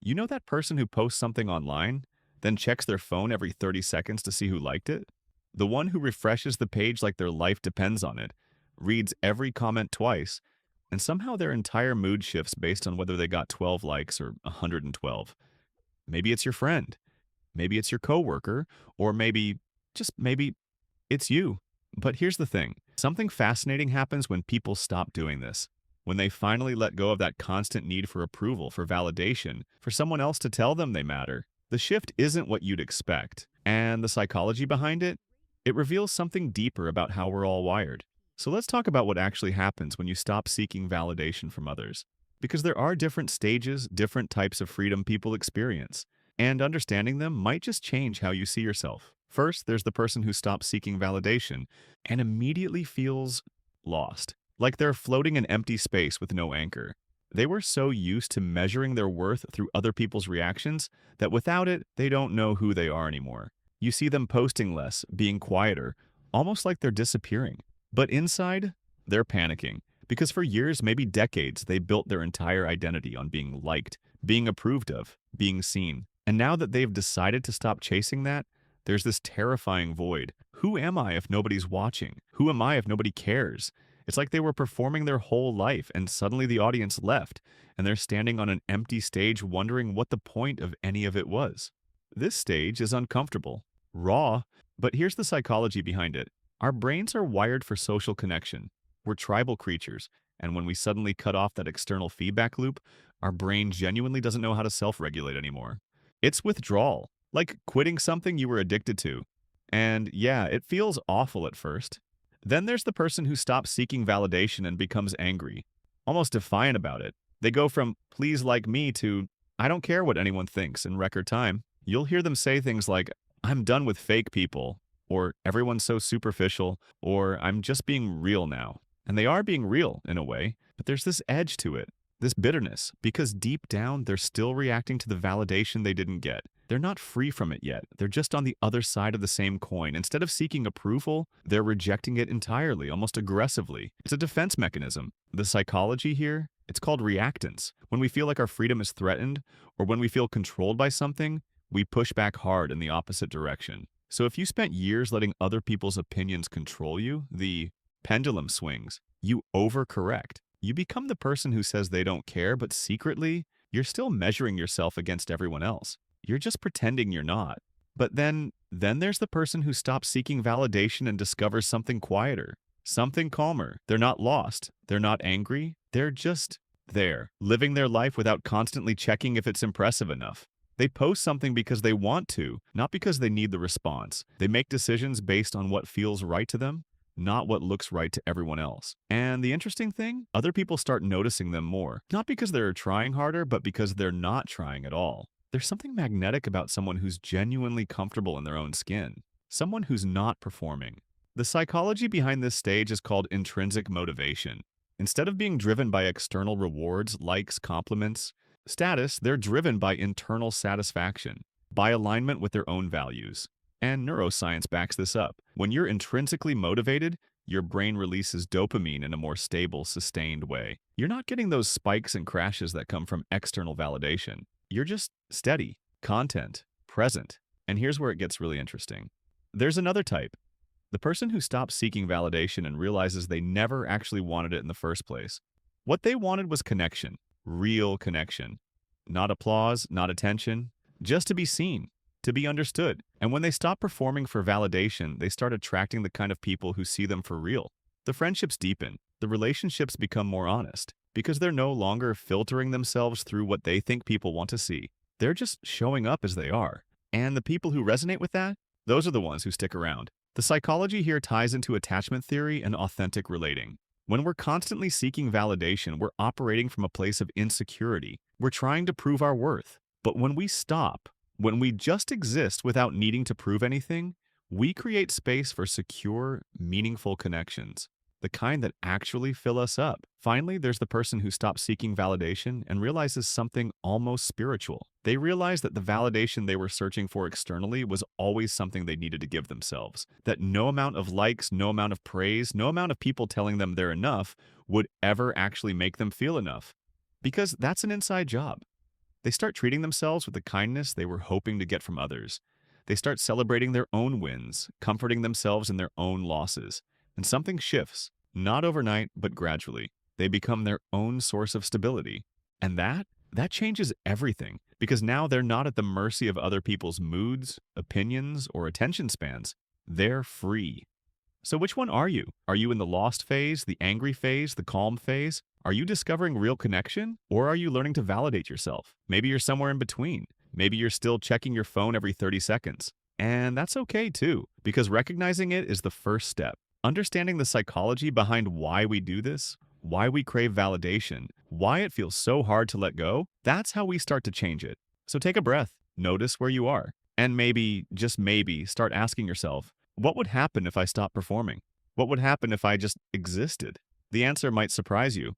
You know that person who posts something online, then checks their phone every 30 seconds to see who liked it? The one who refreshes the page like their life depends on it, reads every comment twice, and somehow their entire mood shifts based on whether they got 12 likes or 112. Maybe it's your friend, maybe it's your coworker, or maybe, just maybe, it's you. But here's the thing. Something fascinating happens when people stop doing this. When they finally let go of that constant need for approval, for validation, for someone else to tell them they matter. The shift isn't what you'd expect. And the psychology behind it? It reveals something deeper about how we're all wired. So let's talk about what actually happens when you stop seeking validation from others. Because there are different stages, different types of freedom people experience. And understanding them might just change how you see yourself. First, there's the person who stops seeking validation and immediately feels lost, like they're floating in empty space with no anchor. They were so used to measuring their worth through other people's reactions that without it, they don't know who they are anymore. You see them posting less, being quieter, almost like they're disappearing. But inside, they're panicking because for years, maybe decades, they built their entire identity on being liked, being approved of, being seen. And now that they've decided to stop chasing that, there's this terrifying void. Who am I if nobody's watching? Who am I if nobody cares? It's like they were performing their whole life and suddenly the audience left, and they're standing on an empty stage wondering what the point of any of it was. This stage is uncomfortable, raw, but here's the psychology behind it. Our brains are wired for social connection. We're tribal creatures, and when we suddenly cut off that external feedback loop, our brain genuinely doesn't know how to self-regulate anymore. It's withdrawal, like quitting something you were addicted to. And yeah, it feels awful at first. Then there's the person who stops seeking validation and becomes angry, almost defiant about it. They go from, please like me, to, I don't care what anyone thinks in record time. You'll hear them say things like, I'm done with fake people, or everyone's so superficial, or I'm just being real now. And they are being real, in a way, but there's this edge to it, this bitterness, because deep down they're still reacting to the validation they didn't get. They're not free from it yet. They're just on the other side of the same coin. Instead of seeking approval, they're rejecting it entirely, almost aggressively. It's a defense mechanism. The psychology here, it's called reactance. When we feel like our freedom is threatened, or when we feel controlled by something, we push back hard in the opposite direction. So if you spent years letting other people's opinions control you, the pendulum swings. You overcorrect. You become the person who says they don't care, but secretly, you're still measuring yourself against everyone else. You're just pretending you're not. But then there's the person who stops seeking validation and discovers something quieter, something calmer. They're not lost. They're not angry. They're just there, living their life without constantly checking if it's impressive enough. They post something because they want to, not because they need the response. They make decisions based on what feels right to them, not what looks right to everyone else. And the interesting thing, other people start noticing them more, not because they're trying harder, but because they're not trying at all. There's something magnetic about someone who's genuinely comfortable in their own skin, someone who's not performing. The psychology behind this stage is called intrinsic motivation. Instead of being driven by external rewards, likes, compliments, status, they're driven by internal satisfaction, by alignment with their own values. And neuroscience backs this up. When you're intrinsically motivated, your brain releases dopamine in a more stable, sustained way. You're not getting those spikes and crashes that come from external validation. You're just steady, content, present. And here's where it gets really interesting. There's another type. The person who stops seeking validation and realizes they never actually wanted it in the first place. What they wanted was connection, real connection. Not applause, not attention, just to be seen, to be understood. And when they stop performing for validation, they start attracting the kind of people who see them for real. The friendships deepen, the relationships become more honest, because they're no longer filtering themselves through what they think people want to see. They're just showing up as they are. And the people who resonate with that, those are the ones who stick around. The psychology here ties into attachment theory and authentic relating. When we're constantly seeking validation, we're operating from a place of insecurity. We're trying to prove our worth. But when we stop, when we just exist without needing to prove anything, we create space for secure, meaningful connections, the kind that actually fill us up. Finally, there's the person who stops seeking validation and realizes something almost spiritual. They realize that the validation they were searching for externally was always something they needed to give themselves, that no amount of likes, no amount of praise, no amount of people telling them they're enough would ever actually make them feel enough. Because that's an inside job. They start treating themselves with the kindness they were hoping to get from others. They start celebrating their own wins, comforting themselves in their own losses. And something shifts, not overnight, but gradually. They become their own source of stability. And that changes everything, because now they're not at the mercy of other people's moods, opinions, or attention spans. They're free. So which one are you? Are you in the lost phase, the angry phase, the calm phase? Are you discovering real connection? Or are you learning to validate yourself? Maybe you're somewhere in between. Maybe you're still checking your phone every 30 seconds. And that's okay too, because recognizing it is the first step. Understanding the psychology behind why we do this, why we crave validation, why it feels so hard to let go, that's how we start to change it. So take a breath, notice where you are, and maybe, just maybe, start asking yourself, what would happen if I stopped performing? What would happen if I just existed? The answer might surprise you.